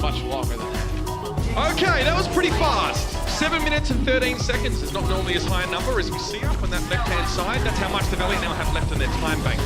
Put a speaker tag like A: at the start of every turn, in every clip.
A: much longer than that.
B: Okay, that was pretty fast. 7 minutes and 13 seconds is not normally as high a number as we see up on that left-hand side. That's how much the Valiant now have left in their time bank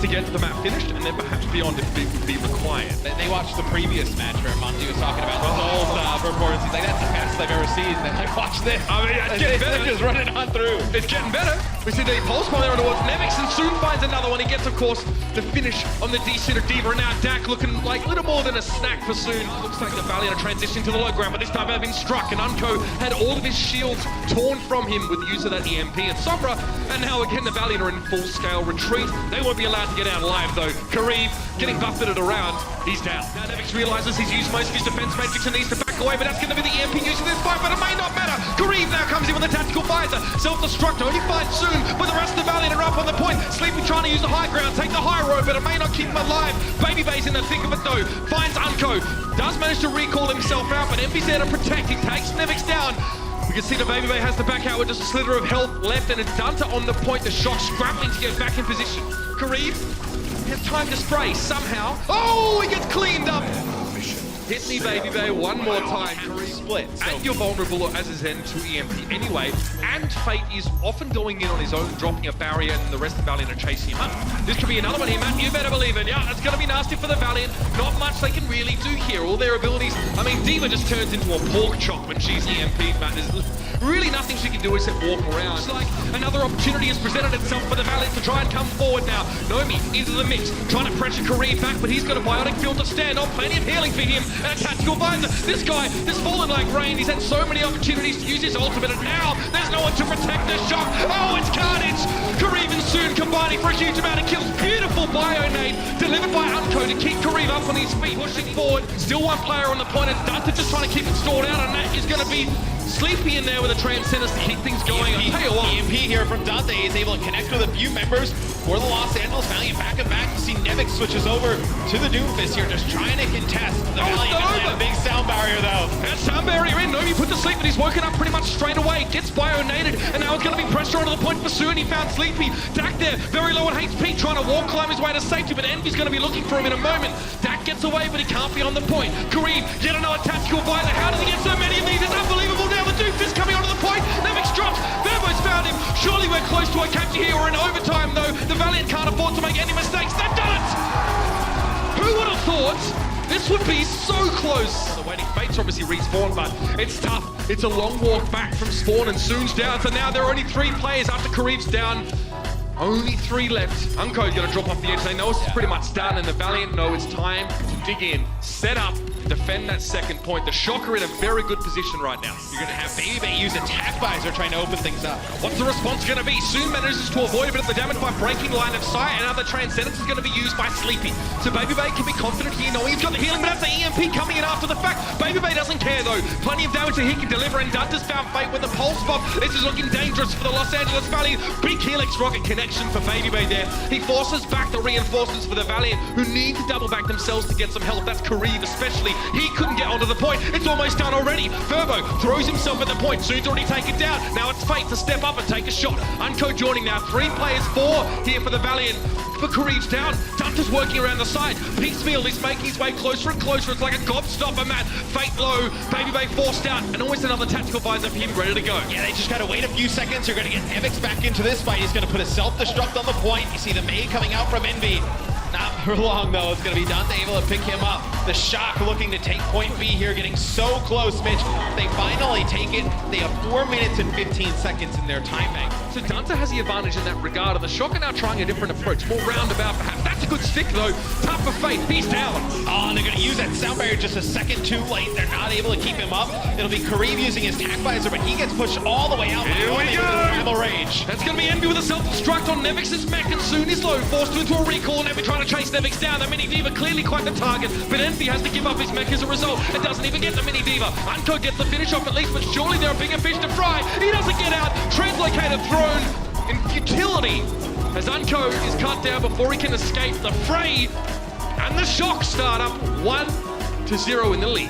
B: to get the map finished, and then perhaps beyond if it would be required.
A: They watched the previous match where Monty was talking about the Soul performance. He's like, that's the fastest I've ever seen. And then watch this.
B: I mean, it's getting better.
A: Just running on through.
B: It's getting better. We see the pulse while they're towards Nemix, and soon finds another one. He gets, of course, the finish on the D-Center Diva, and now Dak looking like little more than a snack for soon. Looks like the Valiant are transitioning to the low ground, but this time they've been struck, and Unco had all of his shields torn from him with the use of that EMP and Sombra, and now again the Valiant are in full-scale retreat. They won't be allowed to get out alive, though. Kareev getting buffeted around. He's down. Now Nemix realizes he's used most of his defense matrix and needs to back away, but that's going to be the EMP used in this fight, but it may not matter. Kareev now comes in with a tactical visor. Self-destruct, only finds soon, but the rest of the Valiant are up on the point. Sleepy trying to use the high ground, take the high road, but it may not keep him alive. Baby Bay's in the thick of it though. Finds Unco. Does manage to recall himself out, but Envy's there to protect. He takes Nemix down. You can see the Baby Bay has the back out with just a slither of health left, and it's Danta on the point. The Shock scrapping to get back in position. Kareev has time to spray somehow. Oh, he gets cleaned up. Hit me, Baby Bay, one more time. Kareev
A: Split.
B: and you're vulnerable as a Zen to EMP anyway. And Fate is often going in on his own, dropping a barrier, and the rest of the Valiant are chasing him up. This could be another one here, Matt. You better believe it. Yeah, it's going to be nasty for the Valiant. Not much they can really do here. All their abilities. I mean, Diva just turns into a pork chop when she's EMP'd, Matt. There's really nothing she can do except walk around. It's like another opportunity has presented itself for the Valiant to try and come forward now. Nomi into the mix, trying to pressure Kareev back, but he's got a biotic field to stand on. Plenty of healing for him, and a tactical visor. This guy has fallen like rain. He's had so many opportunities to use his ultimate, and now there's no one to protect the Shock. Oh, it's carnage! Kareev and Soon combining for a huge amount of kills. Beautiful bio nade delivered by Unco to keep Kareev up on his feet, pushing forward. Still one player on the point, and Danta just trying to keep it stored out, and that is going to be Sleepy in there with a Transcendence to keep things going. I'll tell you what.
A: EMP here from Dante is able to connect with a few members for the Los Angeles Valiant. Back and back, you see Nemix switches over to the Doomfist here, just trying to contest. The Valiant gonna have a big sound barrier though.
B: That sound barrier in, Nomi put to sleep, but he's woken up pretty much straight away. Gets bio-nated, and now it's gonna be pressure onto the point for Soon. He found Sleepy. Dak there, very low on HP, trying to wall climb his way to safety, but Envy's gonna be looking for him in a moment. Dak gets away, but he can't be on the point. Kareev, yet another tactical visor. How does he get so many of these? It's unbelievable. Now the Doomfist coming onto the point. Nemix drops. Verbo's found him. Surely we're close to a capture here or in overtime, though. The Valiant can't afford to make any mistakes. They've done it! Who would have thought this would be so close? The waiting Fates obviously respawn, but it's tough. It's a long walk back from spawn, and Soon's down. So now there are only 3 players after Kareev's down. Only 3 left. Unco's gonna drop off the edge. They know it's pretty much done, and the Valiant know it's time to dig in, set up, defend that second point. The Shock are in a very good position right now.
A: You're gonna have Baby Bay use attack visor trying to open things up.
B: What's the response gonna be? Soon manages to avoid a bit of the damage by breaking line of sight, and now the Transcendence is gonna be used by Sleepy. So Baby Bay can be confident here, knowing he's got the healing, but that's the EMP coming in after the fact. Baby Bay doesn't care though. Plenty of damage that he can deliver, and Dunta's found Fate with the pulse bomb. This is looking dangerous for the Los Angeles Valiant. Big Helix rocket connection for Baby Bay there. He forces back the reinforcements for the Valiant, who need to double back themselves to get some help. That's Kareev especially. He couldn't get onto the point. It's almost done already. Verbo throws himself at the point. Soon's already taken down. Now it's Fate to step up and take a shot. Unco joining now. 3 players, 4 here for the Valiant. For Kareev's down. Dunta's working around the side. Piecemeal, he's making his way closer and closer. It's like a gobstopper, Matt. Fate low. Baby Bay forced out. And always another tactical visor for him ready to go.
A: Yeah, they just gotta wait a few seconds. You're gonna get Nemix back into this fight. He's gonna put a self-destruct on the point. You see the May coming out from Envy. Not for long though, it's gonna be Dante able to pick him up. The Shock looking to take point B here, getting so close, Mitch. They finally take it. They have 4 minutes and 15 seconds in their time bank.
B: So Danta has the advantage in that regard, and the Shock are now trying a different approach, more roundabout perhaps. That's a good stick though. Tough for Fate, he's down.
A: Oh, and they're gonna use that sound barrier just a second too late. They're not able to keep him up. It'll be Kareev using his tac visor, but he gets pushed all the way out.
B: Here we go!
A: Primal Rage.
B: That's gonna be Envy with a self-destruct on Nemix's mech, and Soon is low, forced into a recall, and Envy trying to chase Nemix down. The Mini Diva clearly quite the target, but Envy has to give up his mech as a result. It doesn't even get the Mini Diva. Unco gets the finish off at least, but surely there are bigger fish to fry. He doesn't get out. Translocator thrown in futility as Unco is cut down before he can escape the fray, and the Shock start up 1-0 in the lead.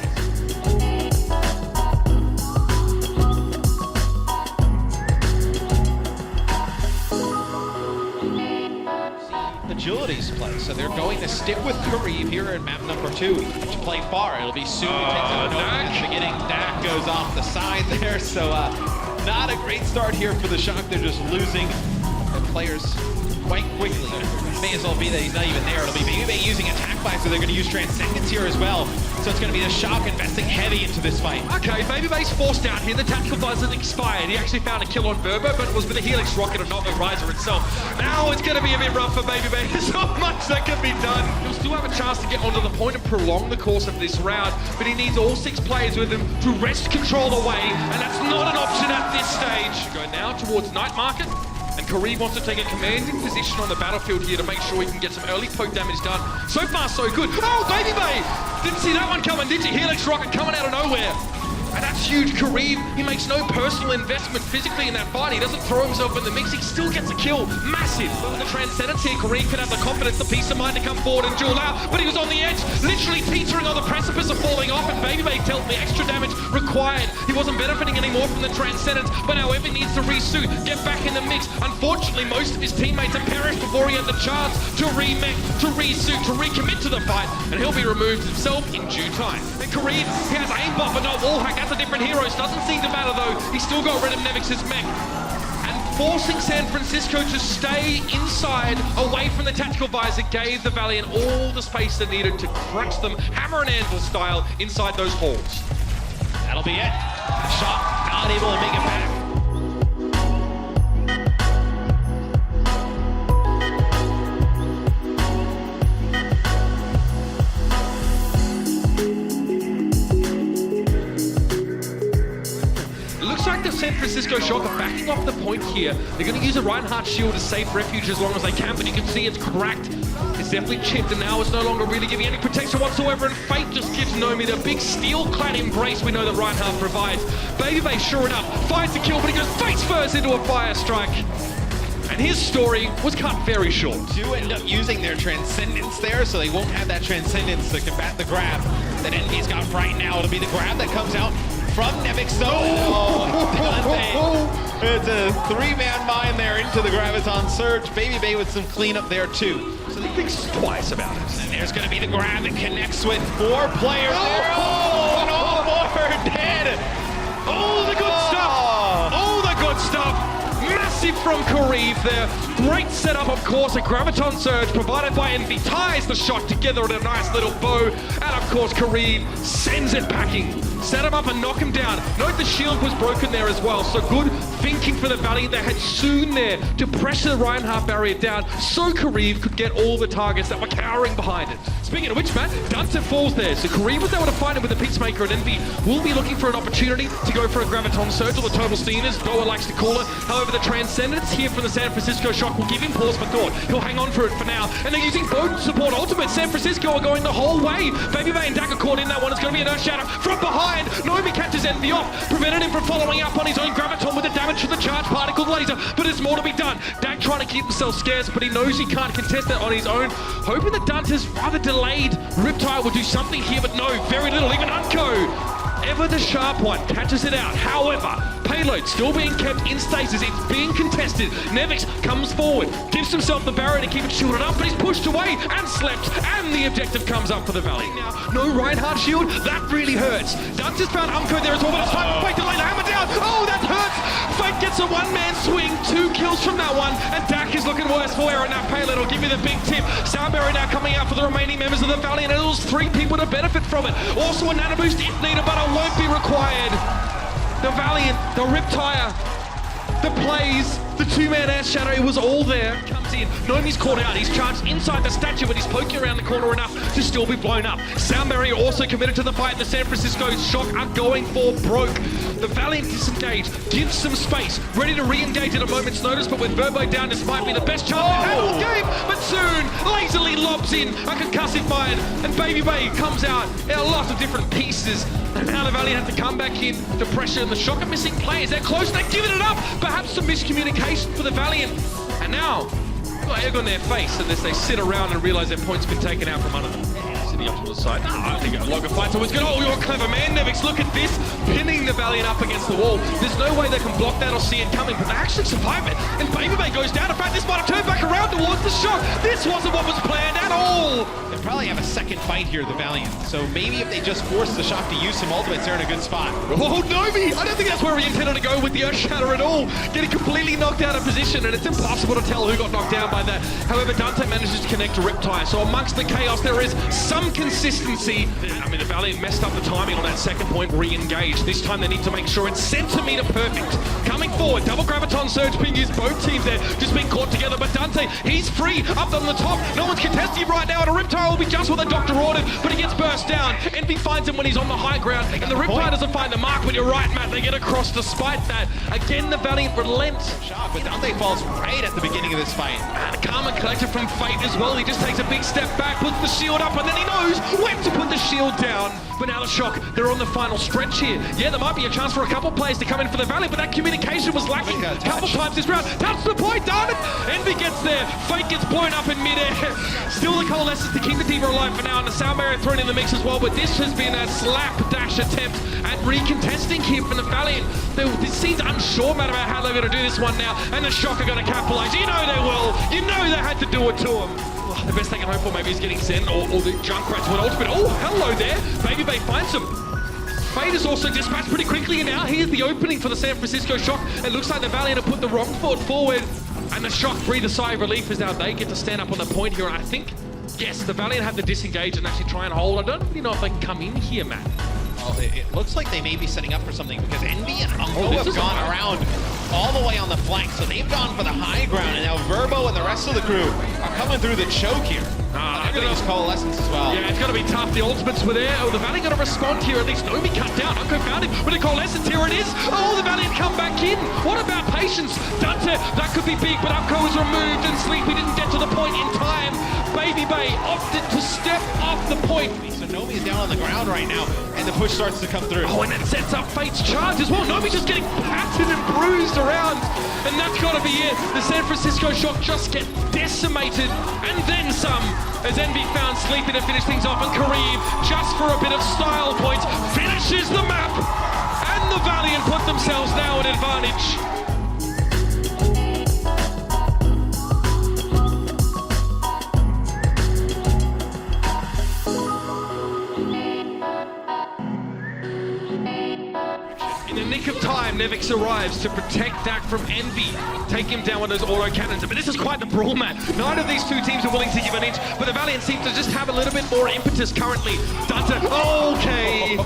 A: The agility's play. So they're going to stick with Kareev here in map number 2 to play far. It'll be soon. He takes out Nova at the beginning. Dak goes off the side there. So not a great start here for the Shock. They're just losing their players quite quickly. May as well be that he's not even there. It'll be Baby using attack buy, so they're going to use Transcendence here as well. So it's going to be the Shock investing heavy into this fight.
B: Okay, Baby's forced out here. The tactical buzzer expired. He actually found a kill on Verbo, but it was with a Helix rocket and not the Riser itself. Now it's going to be a bit rough for Baby. There's not much that can be done. He'll still have a chance to get onto the point and prolong the course of this round, but he needs all 6 players with him to wrest control away, and that's not an option at this stage. Go now towards Night Market. And Kareev wants to take a commanding position on the battlefield here to make sure he can get some early poke damage done. So far, so good. Oh, Baby! Didn't see that one coming, did you? Helix rocket coming out of nowhere. And that's huge. Kareev, he makes no personal investment physically in that fight. He doesn't throw himself in the mix. He still gets a kill. Massive. But with the Transcendence here, Kareev could have the confidence, the peace of mind to come forward and duel out. But he was on the edge, literally teetering on the precipice of falling off. And Baby tells me extra damage required. He wasn't benefiting anymore from the Transcendence, but however needs to resuit, get back in the mix. Unfortunately, most of his teammates have perished before he had the chance to remech, to resuit, to recommit to the fight. And he'll be removed himself in due time. And Kareev, he has aimbot but not wallhack. That's a different hero. Doesn't seem to matter though. He's still got rid of Nevix's mech. And forcing San Francisco to stay inside, away from the tactical visor, gave the Valiant all the space they needed to crunch them, hammer and anvil style, inside those halls.
A: That'll be it. Shot not able to make it back.
B: The San Francisco Shock are backing off the point here. They're going to use a Reinhardt shield as safe refuge as long as they can, but you can see it's cracked. It's definitely chipped, and now it's no longer really giving any protection whatsoever, and Fate just gives Nomi the big steel-clad embrace we know that Reinhardt provides. Baby, sure enough, finds the kill, but he goes face first into a fire strike. And his story was cut very short.
A: Do end up using their Transcendence there, so they won't have that Transcendence to combat the grab that Envy's got right now. It'll be the grab that comes out from Nemix, though. It's a 3-man mine there into the Graviton Surge. Baby with some cleanup there, too.
B: So he thinks twice about it.
A: And there's going to be the grab that connects with 4 players there. Oh, no more dead.
B: Oh, the good stuff. Oh, the good stuff. Massive from Kareev there. Great setup, of course. A Graviton Surge provided by Envy ties the shot together in a nice little bow. And of course, Kareev sends it packing. Set him up and knock him down. Note the shield was broken there as well. So good thinking for the Valiant. They had Soon there to pressure the Reinhardt barrier down so Kareev could get all the targets that were cowering behind it. Speaking of which, Matt, Dunta falls there. So Kareev was able to find him with the Peacemaker, and Envy will be looking for an opportunity to go for a Graviton Surge, or the Total Steamers, Goa likes to call it. However, the Transcendence here from the San Francisco Shock will give him pause for thought. He'll hang on for it for now. And they're using both support ultimate. San Francisco are going the whole way. Baby and Dak are caught in that one. It's going to be an Earth Shatter from behind. Nomi catches Envy off, prevented him from following up on his own Graviton with the damage to the charge particle laser. But there's more to be done. Dak trying to keep himself scarce, but he knows he can't contest that on his own. Hoping that Dunta's rather delayed Riptide will do something here, but no, very little. Even Unco, ever the sharp one, catches it out. However, payload still being kept in stasis. It's being contested. Nevix comes forward, gives himself the barrier to keep it shielded up, but he's pushed away and slept, and the objective comes up for the Valley. Now, no Reinhardt shield, that really hurts. Dunta's found Unco there as well, but it's time for Fate to lay the hammer down. Oh, that hurts! Fate gets a one-man swing, 2 kills from that one, and Dak is looking worse for wear, and that payload will give you the big tip. Soundberry now coming out for the remaining members of the Valley, and it allows 3 people to benefit from it. Also a nano boost if needed, but it won't be required. The Valiant, the Riptire, the plays, the 2-man Air Shadow, it was all there. Comes in, Nomi's caught out, he's charged inside the statue, but he's poking around the corner enough to still be blown up. Sound Barrier also committed to the fight, and the San Francisco Shock are going for broke. The Valiant disengage, gives some space, ready to re-engage at a moment's notice, but with Verbo down, this might be the best chance to handle the game, but soon, lazily lobs in a concussive mine, and Baby comes out in a lot of different pieces. And now the Valiant have to come back in to pressure, and the Shock are missing players. They're close, they're giving it up. Perhaps some miscommunication for the Valiant. And now, got egg on their face unless they sit around and realize their point's been taken out from under them. To the optimal side. No, I think Logan fights always good. Oh, you're a clever man, Nevix. Look at this. Pinning the Valiant up against the wall. There's no way they can block that or see it coming, but they actually survive it. And Baby goes down. In fact, this might have turned back around towards the shock. This wasn't what was planned at all.
A: They probably have a second fight here, the Valiant. So maybe if they just force the Shock to use some ultimates, they're in a good spot.
B: Oh, Nomi! I don't think that's where he intended to go with the Earth Shatter at all. Getting completely knocked out of position, and it's impossible to tell who got knocked down by that. However, Dante manages to connect to Riptide. So amongst the chaos, there is some consistency. I mean, the Valiant messed up the timing on that second point, re-engaged. This time they need to make sure it's centimeter perfect. Coming forward, double graviton surge ping is both teams there, just being caught together. But Dante, he's free up on the top. No one's contesting right now, and a Riptide will be just what the doctor ordered, but he gets burst down. Envy finds him when he's on the high ground, and the Riptide doesn't find the mark, but you're right, Matt, they get across despite that. Again, the Valiant relents.
A: Shock, but Dante falls right at the beginning of this fight.
B: And calm and collected from Fate as well. He just takes a big step back, puts the shield up, and then he knows when to put the shield down. But now the Shock, they're on the final stretch here. Yeah, there might be a chance for a couple players to come in for the Valiant, but that communication was lacking a couple times this round. Touch the point, darn it! Envy gets there, Fate gets blown up in midair. Still the coalescence to keep the D.Va alive for now, and the sound barrier thrown in the mix as well, but this has been a slapdash attempt at recontesting here from the Valiant. This seems unsure, matter about how they're going to do this one now, and the Shock are going to capitalize. You know they will. You know they had to do it to them. Oh, the best they can hope for maybe is getting Zen or the Junkrat's with ultimate. Oh, hello there. Baby Bay finds him. Fate is also dispatched pretty quickly, and now here's the opening for the San Francisco Shock. It looks like the Valiant have put the wrong foot forward, and the Shock breathe a sigh of relief as now they get to stand up on the point here. And I think, yes, the Valiant have to disengage and actually try and hold. I don't really know if they can come in here, Matt.
A: Well, it looks like they may be setting up for something because Envy and Unco have gone around all the way on the flank. So they've gone for the high ground, and now Verbo and the rest of the crew are coming through the choke here. They're going to use Coalescence as well.
B: Yeah, it's going to be tough. The ultimates were there. Oh, the Valiant got to respond here. At least Nomi cut down. Unco found him with the Coalescence. Here it is. Oh, the Valiant come back in. What about patience? Dante, that could be big, but Unco was removed, and Sleepy didn't get to the point in time. Baby Bay opted to step off the point.
A: So Nomi's down on the ground right now, and the push starts to come through.
B: Oh, and it sets up Fate's charge as well. Nomi just getting patted and bruised around, and that's got to be it. The San Francisco Shock just get decimated, and then some, as Envy found Sleepy to finish things off, and Kareem, just for a bit of style points, finishes the map, and the Valiant put themselves now at advantage. In the nick of time, Nevix arrives to protect Dak from Envy, take him down with those auto cannons. But this is quite the brawl, Matt. Neither of these two teams are willing to give an inch, but the Valiant seem to just have a little bit more impetus currently. Dante, okay.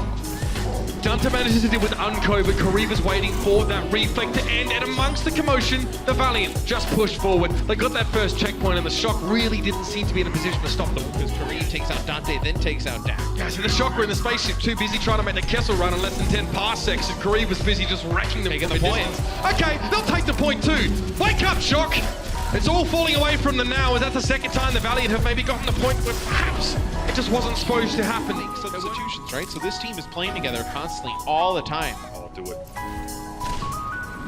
B: Dante manages to deal with Unco, but Kariba's waiting for that reflect to end, and amongst the commotion, the Valiant just pushed forward. They got that first checkpoint, and the Shock really didn't seem to be in a position to stop them.
A: Because Kareem takes out Dante, then takes out Dak.
B: Yeah, so the Shock were in the spaceship, too busy trying to make the Kessel run in less than 10 parsecs, and Kareem was busy just wrecking them.
A: Taking the point.
B: Okay, they'll take the point too. Wake up, Shock! It's all falling away from them now, as that's the second time the Valiant have maybe gotten the point where perhaps it just wasn't supposed to happen.
A: Substitutions, right? So this team is playing together constantly all the time.
B: I'll do it.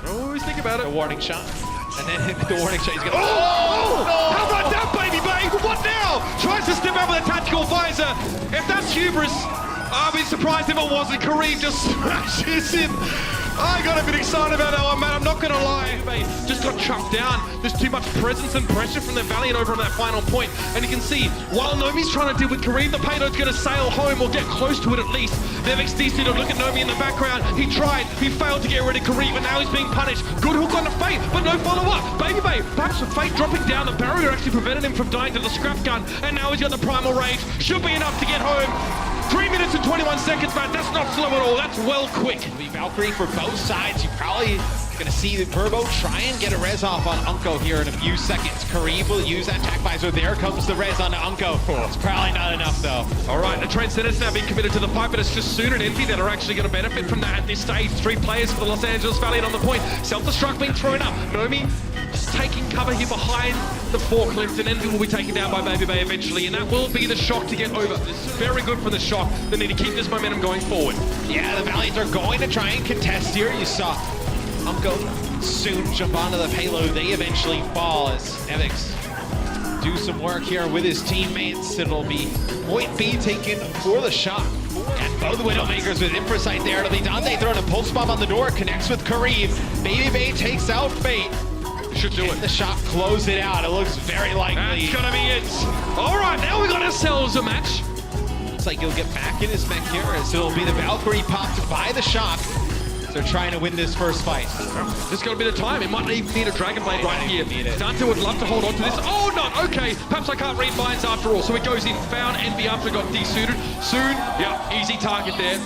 B: Always think about it.
A: The warning shot. And then the warning shot, he's gonna...
B: Oh! No! How about that, baby babe? What now? Tries to step out with a tactical visor. If that's hubris, I'll be surprised if it wasn't. Kareem just smashes in. I got a bit excited about that one, man. I'm not gonna lie. They just got chucked down. There's too much presence and pressure from the Valiant over on that final point. And you can see, while Nomi's trying to deal with Kareem, the payload's gonna sail home or get close to it at least. Nevix DC to look at Nomi in the background. He tried, he failed to get rid of Kareem, and now he's being punished. Good hook on the Fate, but no follow-up. Baby Bay, perhaps with Fate dropping down, the barrier actually prevented him from dying to the scrap gun, and now he's got the primal rage. Should be enough to get home. 3 minutes and 21 seconds, man. That's not slow at all. That's well quick.
A: The Valkyrie for both sides. You probably gonna see Verbo try and get a res off on Unco here in a few seconds. Kareem will use that attack visor. There comes the res onto Unco. It's probably not enough though.
B: All right, the Transcendent's now being committed to the fight, but it's just Soon and Envy that are actually going to benefit from that at this stage. 3 players for the Los Angeles Valiant on the point. Self-destruct being thrown up. Nomi just taking cover here behind the forklift, and Envy will be taken down by Baby Bay eventually, and that will be the Shock to get over. This is very good for the Shock. They need to keep this momentum going forward.
A: Yeah, the Valiants are going to try and contest here. You saw Unco soon jump onto the payload. They eventually fall as Nevix do some work here with his teammates. It'll be point B taken for the Shock. And both Widowmakers with Infrasight there. It'll be Dante throwing a pulse bomb on the door, connects with Kareem. Baby Bay takes out Fate.
B: Should do it.
A: The shot close it out. It looks very likely.
B: That's gonna be it. All right, now we got ourselves a match.
A: Looks like he'll get back in his mech here, as it'll be the Valkyrie popped by the shock. They're trying to win this first fight.
B: This is going to be the time. It might even need a Dragon Blade right here. Dante would love to hold on to this. Oh, not okay. Perhaps I can't read minds after all. So he goes in, found Envy after got desuited. Soon, yeah, easy target there.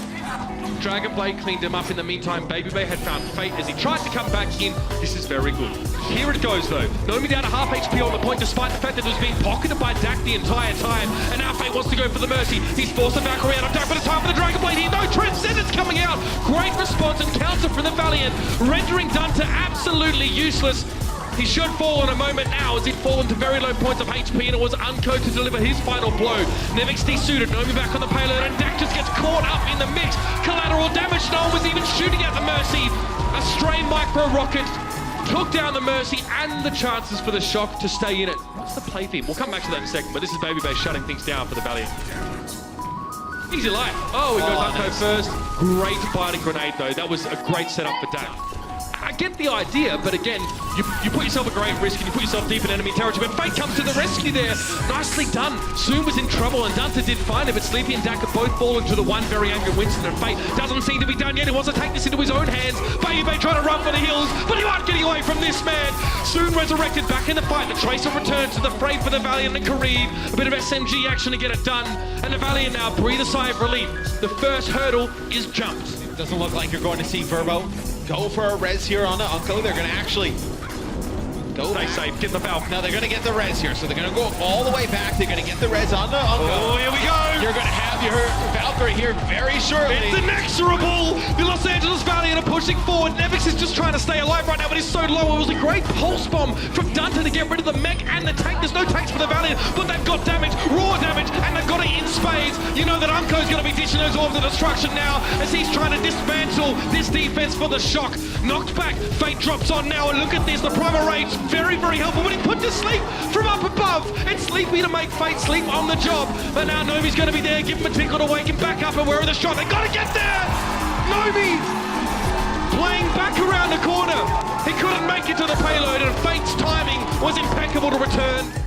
B: Dragon Blade cleaned him up in the meantime. Baby Bay had found Fate as he tried to come back in. This is very good. Here it goes though. Nomi down to half HP on the point despite the fact that it was being pocketed by Dak the entire time. And now Fate wants to go for the Mercy. He's forced the Valkyrie out of Dak, but it's time for the Dragon Blade here. No, Transcendence coming out. Great response and counter from the Valiant, rendering Dante absolutely useless. He should fall in a moment now as he'd fallen to very low points of HP, and it was Unco to deliver his final blow. Nevix desuited, Nomi back on the payload, and Dak just gets caught up in the mix. Collateral damage, no one was even shooting at the Mercy. A stray micro rocket took down the Mercy and the chances for the shock to stay in it. What's the play theme? We'll come back to that in a second, but this is Baby Bay shutting things down for the Valiant. Easy life. Oh, he goes Unco first. Great biting grenade though. That was a great setup for Dak. I get the idea, but again, you put yourself at great risk and you put yourself deep in enemy territory, but Fate comes to the rescue there. Nicely done. Soon was in trouble and Dante did find it, but Sleepy and Dak have both fallen to the one very angry Winston, and Fate doesn't seem to be done yet. He wants to take this into his own hands. Baby Bay trying to run for the hills, but he aren't getting away from this man. Soon resurrected back in the fight. The Tracer returns to the fray for the Valiant and Kareem. A bit of SMG action to get it done, and the Valiant now breathe a sigh of relief. The first hurdle is jumped.
A: It doesn't look like you're going to see Verbo go for a res here on the Unco. They're going to actually go
B: Stay safe, get the Valk.
A: Now they're going to get the res here, so they're going to go all the way back. They're going to get the res on the Unco.
B: Oh, here we go.
A: You're going to have your Valkyrie here very shortly.
B: It's inexorable. The Los Angeles Valiant are pushing forward. Nevix is just trying to stay alive right now, but he's so low. It was a great pulse bomb from Dante to get rid of the mech and the tank. There's no tanks for the Valiant, but they've got damage, raw damage, and they've got it in spades. You know that Unco's going to be dishing those orbs of destruction now as he's trying to dismantle this defense for the shock. Knocked back, Fate drops on now, and look at this. The Primal Rage, very, very helpful, but he put to sleep from up above. It's Sleepy to make Fate sleep on the job. But now Nomi's going to be there, give him a tinkle to wake him back up, and where are the shot? They got to get there! Nomi playing back around the corner. He couldn't make it to the payload, and Fate's timing was impeccable to return.